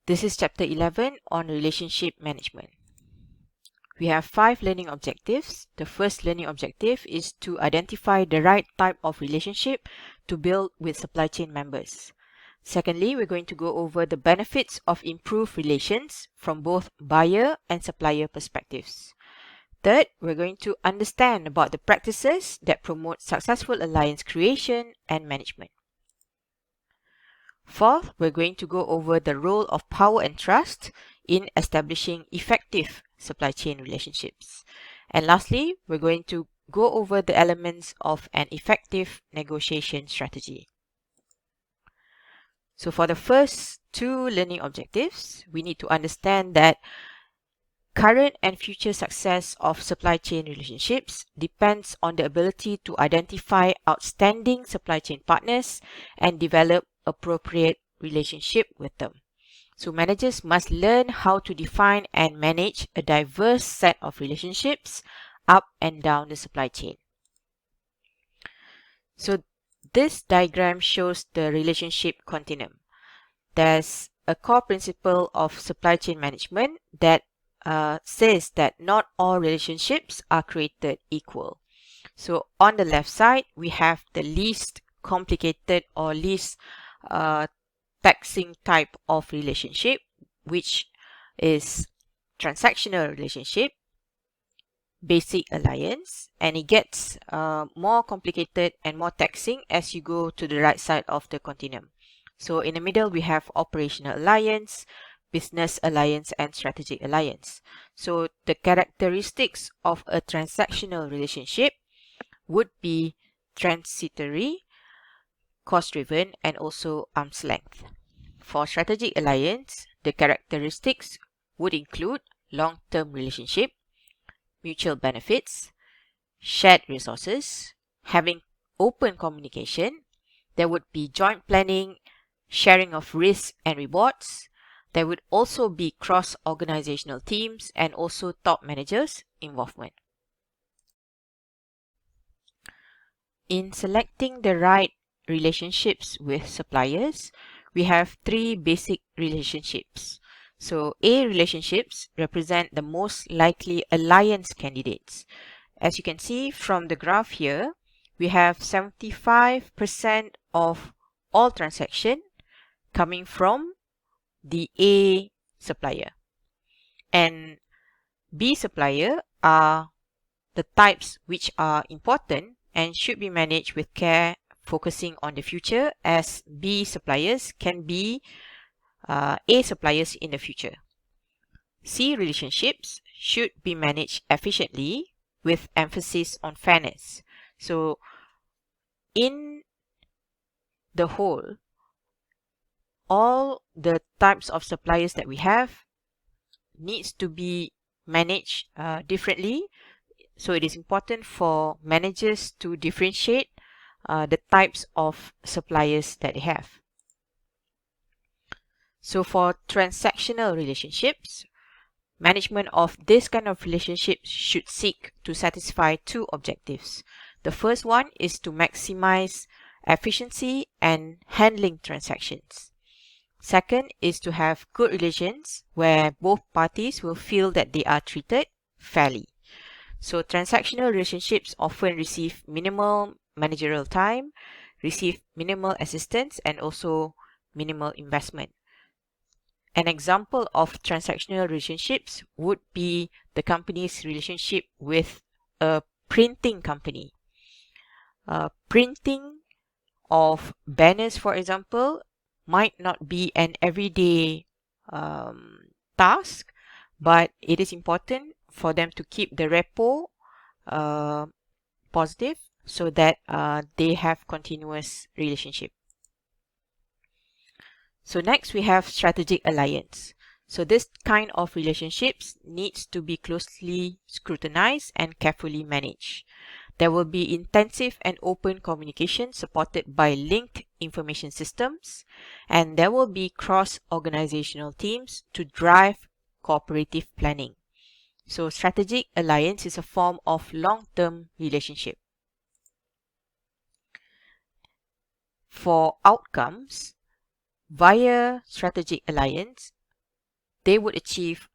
This is Chapter 11 on Relationship Management. We have 5 learning objectives. The first learning objective is to identify the right type of relationship to build with supply chain members. Secondly, we're going to go over the benefits of improved relations from both buyer and supplier perspectives. Third, we're going to understand about the practices that promote successful alliance creation and management. Fourth, we're going to go over the role of power and trust in establishing effective supply chain relationships. And lastly, we're going to go over the elements of an effective negotiation strategy. So for the first 2 learning objectives, we need to understand that current and future success of supply chain relationships depends on the ability to identify outstanding supply chain partners and develop appropriate relationship with them. So managers must learn how to define and manage a diverse set of relationships up and down the supply chain. So this diagram shows the relationship continuum. There's a core principle of supply chain management that says that not all relationships are created equal. So on the left side, we have the least complicated or least taxing type of relationship, which is transactional relationship, basic alliance, and it gets more complicated and more taxing as you go to the right side of the continuum. So in the middle, we have operational alliance, business alliance, and strategic alliance. So the characteristics of a transactional relationship would be transitory, cost-driven, and also arm's length. For strategic alliance, the characteristics would include long-term relationship, mutual benefits, shared resources, having open communication. There would be joint planning, sharing of risks and rewards. There would also be cross-organizational teams and also top managers' involvement. In selecting the right relationships with suppliers, we have 3 basic relationships. So A relationships represent the most likely alliance candidates. As you can see from the graph here, we have 75% of all transactions coming from the A supplier. And B supplier are the types which are important and should be managed with care, focusing on the future, as B suppliers can be A suppliers in the future. C relationships should be managed efficiently with emphasis on fairness. So in the whole, all the types of suppliers that we have needs to be managed differently. So it is important for managers to differentiate the types of suppliers that they have. So for transactional relationships, management of this kind of relationships should seek to satisfy 2 objectives. The first one is to maximize efficiency and handling transactions. Second is to have good relations where both parties will feel that they are treated fairly. So transactional relationships often receive minimal managerial time, receive minimal assistance, and also minimal investment. An example of transactional relationships would be the company's relationship with a printing company. Printing of banners, for example, might not be an everyday task, but it is important for them to keep the rapport positive so that they have continuous relationship. So next we have strategic alliance. So this kind of relationships needs to be closely scrutinized and carefully managed. There will be intensive and open communication supported by linked information systems, and there will be cross-organizational teams to drive cooperative planning. So strategic alliance is a form of long-term relationship. For outcomes, via strategic alliance, they would achieve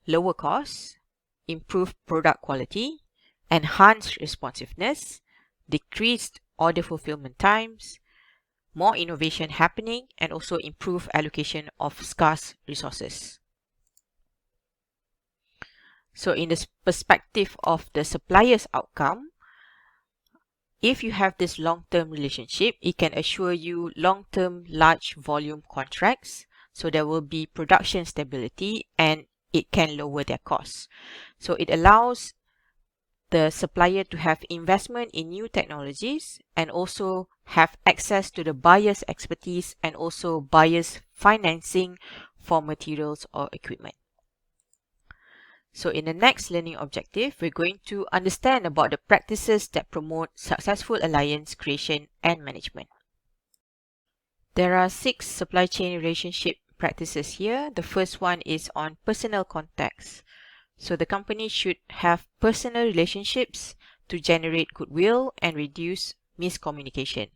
lower costs, improved product quality, enhanced responsiveness, decreased order fulfillment times, more innovation happening, and also improved allocation of scarce resources. So in the perspective of the supplier's outcome, if you have this long-term relationship, it can assure you long-term large volume contracts. So there will be production stability and it can lower their costs. So it allows the supplier to have investment in new technologies and also have access to the buyer's expertise and also buyer's financing for materials or equipment. So in the next learning objective, we're going to understand about the practices that promote successful alliance creation and management. There are 6 supply chain relationship practices here. The first one is on personal contacts. So the company should have personal relationships to generate goodwill and reduce miscommunication.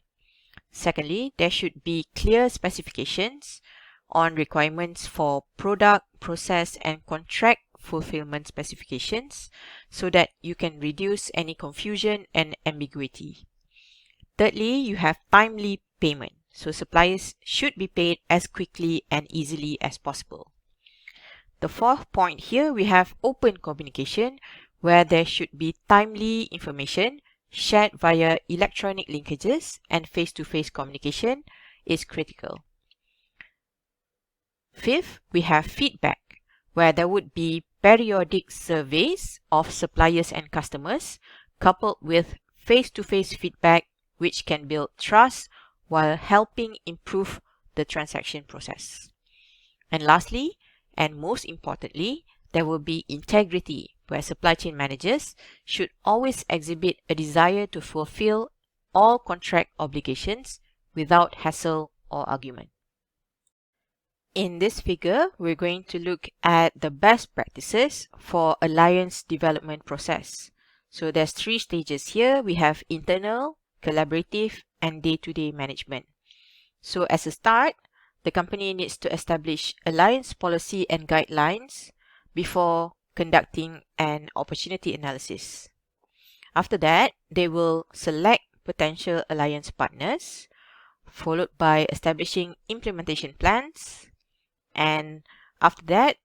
Secondly, there should be clear specifications on requirements for product, process, and contract fulfillment specifications so that you can reduce any confusion and ambiguity. Thirdly, you have timely payment. So suppliers should be paid as quickly and easily as possible. The fourth point here, we have open communication where there should be timely information shared via electronic linkages, and face-to-face communication is critical. Fifth, we have feedback where there would be periodic surveys of suppliers and customers coupled with face-to-face feedback which can build trust while helping improve the transaction process. And lastly, and most importantly, there will be integrity where supply chain managers should always exhibit a desire to fulfill all contract obligations without hassle or argument. In this figure, we're going to look at the best practices for alliance development process. So there's 3 stages here. We have internal, collaborative, and day-to-day management. So as a start, the company needs to establish alliance policy and guidelines before conducting an opportunity analysis. After that, they will select potential alliance partners, followed by establishing implementation plans. And after that,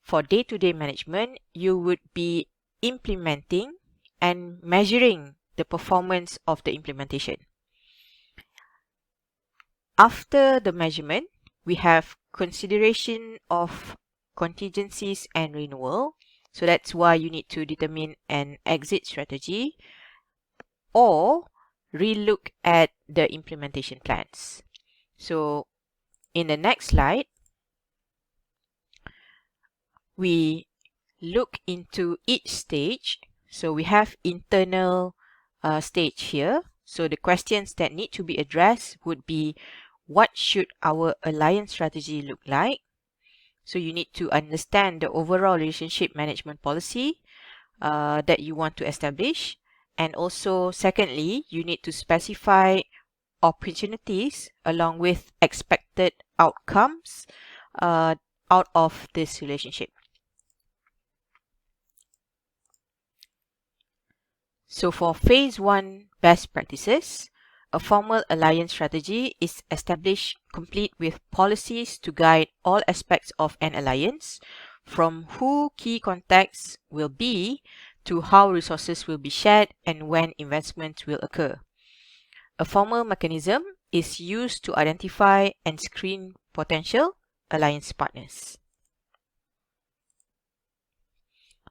for day-to-day management, you would be implementing and measuring the performance of the implementation. After the measurement, we have consideration of contingencies and renewal. So that's why you need to determine an exit strategy or relook at the implementation plans. So in the next slide, we look into each stage. So we have internal stage here. So the questions that need to be addressed would be, what should our alliance strategy look like? So you need to understand the overall relationship management policy that you want to establish. And also, secondly, you need to specify opportunities along with expected outcomes out of this relationship. So for phase 1 best practices, a formal alliance strategy is established complete with policies to guide all aspects of an alliance, from who key contacts will be to how resources will be shared and when investments will occur. A formal mechanism is used to identify and screen potential alliance partners.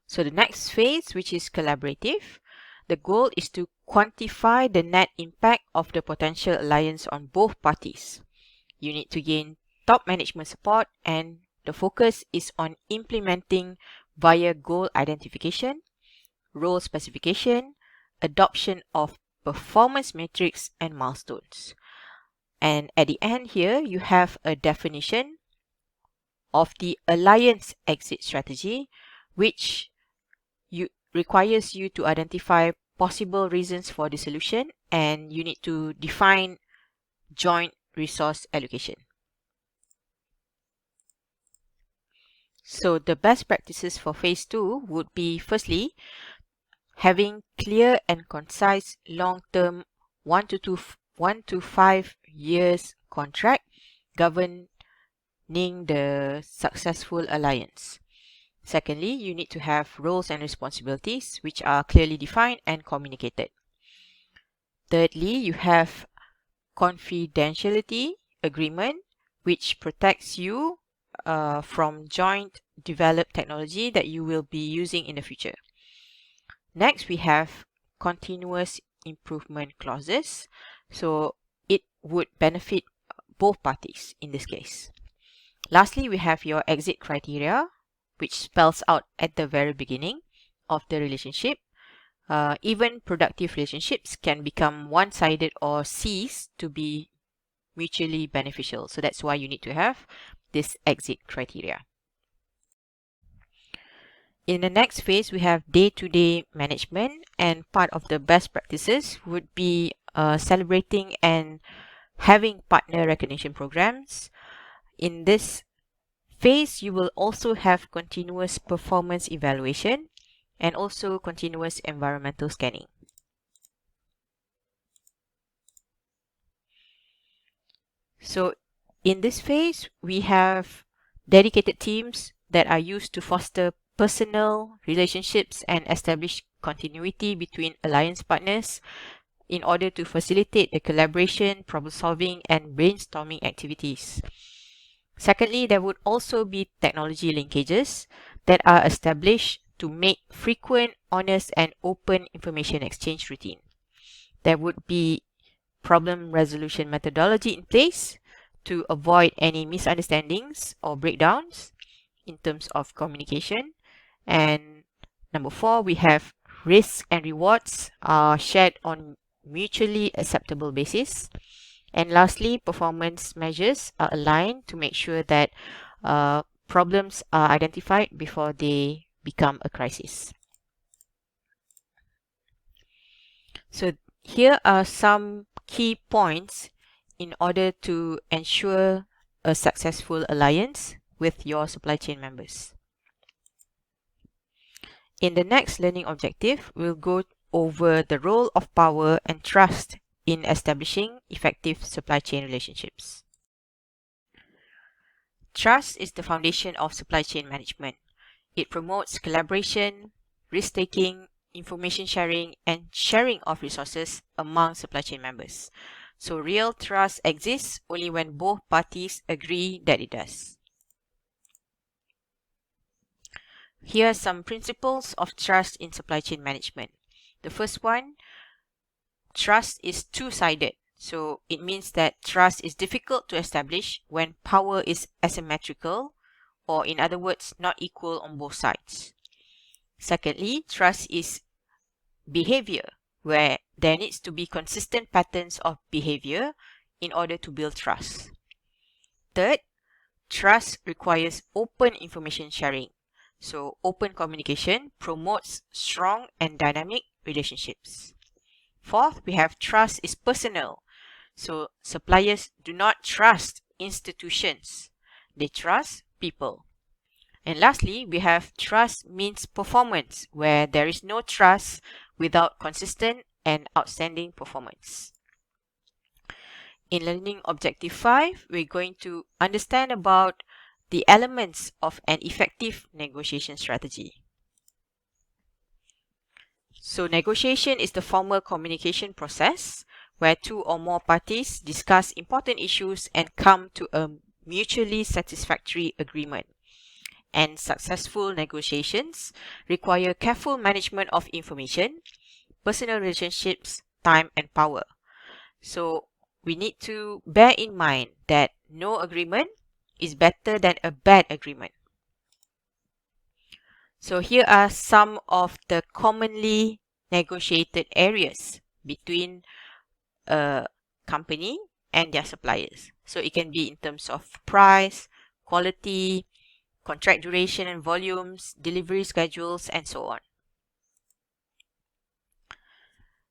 So the next phase, which is collaborative, the goal is to quantify the net impact of the potential alliance on both parties. You need to gain top management support, and the focus is on implementing via goal identification, role specification, adoption of performance metrics, and milestones. And at the end here, you have a definition of the alliance exit strategy, which requires you to identify possible reasons for dissolution, and you need to define joint resource allocation. So the best practices for phase 2 would be, firstly, having clear and concise long-term 1 to 5 years contract governing the successful alliance. Secondly, you need to have roles and responsibilities which are clearly defined and communicated. Thirdly, you have confidentiality agreement which protects you from joint developed technology that you will be using in the future. Next, we have continuous improvement clauses. So it would benefit both parties in this case. Lastly, we have your exit criteria, which spells out at the very beginning of the relationship. Even productive relationships can become one-sided or cease to be mutually beneficial. So that's why you need to have this exit criteria. In the next phase, we have day-to-day management, and part of the best practices would be celebrating and having partner recognition programs. In this phase, you will also have continuous performance evaluation and also continuous environmental scanning. So in this phase, we have dedicated teams that are used to foster personal relationships and establish continuity between alliance partners in order to facilitate the collaboration, problem solving, and brainstorming activities. Secondly, there would also be technology linkages that are established to make frequent, honest, and open information exchange routine. There would be problem resolution methodology in place to avoid any misunderstandings or breakdowns in terms of communication. And number 4, we have risks and rewards are shared on mutually acceptable basis. And lastly, performance measures are aligned to make sure that problems are identified before they become a crisis. So here are some key points in order to ensure a successful alliance with your supply chain members. In the next learning objective, we'll go over the role of power and trust in establishing effective supply chain relationships. Trust is the foundation of supply chain management. It promotes collaboration, risk-taking, information sharing, and sharing of resources among supply chain members. So real trust exists only when both parties agree that it does. Here are some principles of trust in supply chain management. The first one, trust is two-sided. So it means that trust is difficult to establish when power is asymmetrical, or in other words, not equal on both sides. Secondly, trust is behavior, where there needs to be consistent patterns of behavior in order to build trust. Third, trust requires open information sharing. So open communication promotes strong and dynamic relationships. Fourth, we have trust is personal. So suppliers do not trust institutions. They trust people. And lastly, we have trust means performance, where there is no trust without consistent and outstanding performance. In learning objective 5, we're going to understand about the elements of an effective negotiation strategy. So negotiation is the formal communication process where two or more parties discuss important issues and come to a mutually satisfactory agreement. And successful negotiations require careful management of information, personal relationships, time, and power. So we need to bear in mind that no agreement is better than a bad agreement. So here are some of the commonly negotiated areas between a company and their suppliers. So it can be in terms of price, quality, contract duration and volumes, delivery schedules, and so on.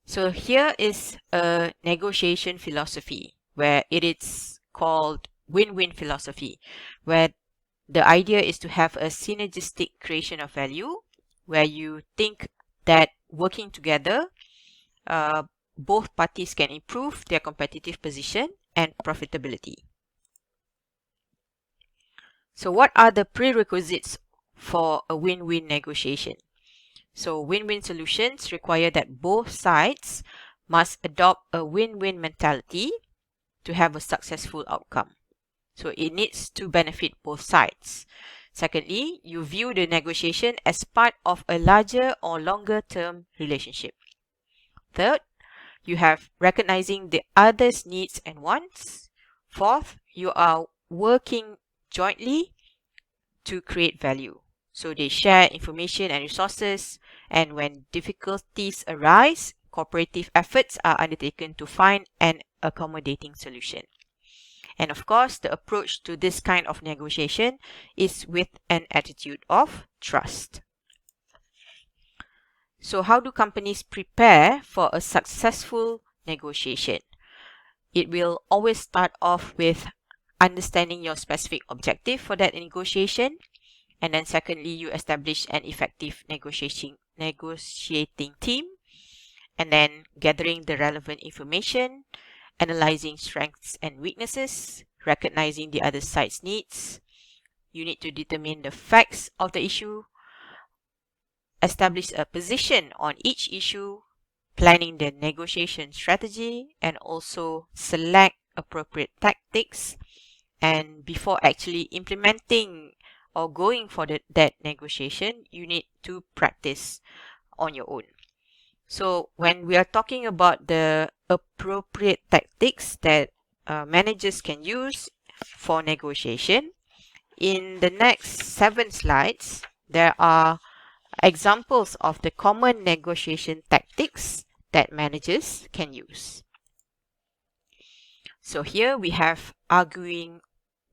So here is a negotiation philosophy where it is called win-win philosophy, where the idea is to have a synergistic creation of value where you think that working together, both parties can improve their competitive position and profitability. So what are the prerequisites for a win-win negotiation? So win-win solutions require that both sides must adopt a win-win mentality to have a successful outcome. So it needs to benefit both sides. Secondly, you view the negotiation as part of a larger or longer term relationship. Third, you have recognizing the other's needs and wants. Fourth, you are working jointly to create value. So they share information and resources, and when difficulties arise, cooperative efforts are undertaken to find an accommodating solution. And of course, the approach to this kind of negotiation is with an attitude of trust. So how do companies prepare for a successful negotiation? It will always start off with understanding your specific objective for that negotiation. And then secondly, you establish an effective negotiating team. And then gathering the relevant information, analyzing strengths and weaknesses, recognizing the other side's needs. You need to determine the facts of the issue, establish a position on each issue, planning the negotiation strategy, and also select appropriate tactics. And before actually implementing or going for that negotiation, you need to practice on your own. So when we are talking about the appropriate tactics that managers can use for negotiation, in the next 7 slides, there are examples of the common negotiation tactics that managers can use. So here we have arguing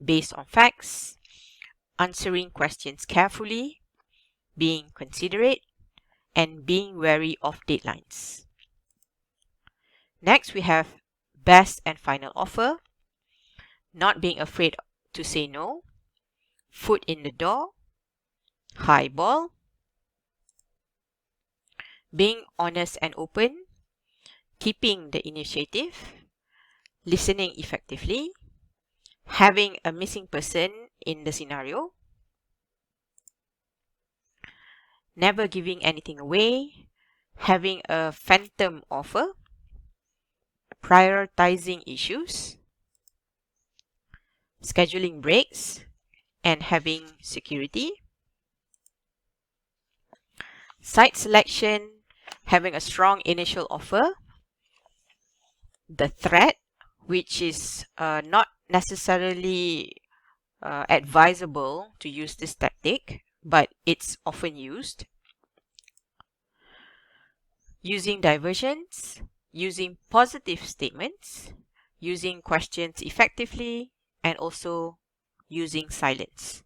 based on facts, answering questions carefully, being considerate, and being wary of deadlines. Next, we have best and final offer, not being afraid to say no, foot in the door, high ball, being honest and open, keeping the initiative, listening effectively, having a missing person in the scenario, never giving anything away, having a phantom offer, prioritizing issues, scheduling breaks, and having security, site selection, having a strong initial offer, the threat, which is not necessarily advisable to use this tactic, but it's often used, using diversions, using positive statements, using questions effectively, and also using silence.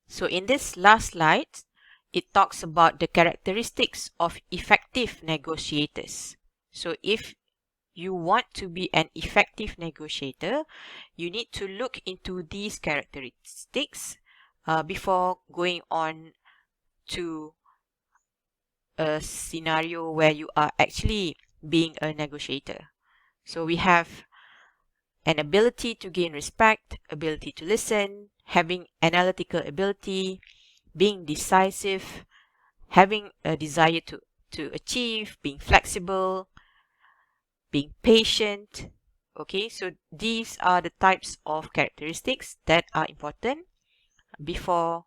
So in this last slide, it talks about the characteristics of effective negotiators. So if you want to be an effective negotiator, you need to look into these characteristics before going on to a scenario where you are actually being a negotiator. So we have an ability to gain respect, ability to listen, having analytical ability, being decisive, having a desire to achieve, being flexible, being patient. Okay, so these are the types of characteristics that are important before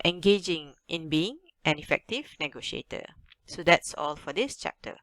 engaging in being an effective negotiator. So that's all for this chapter.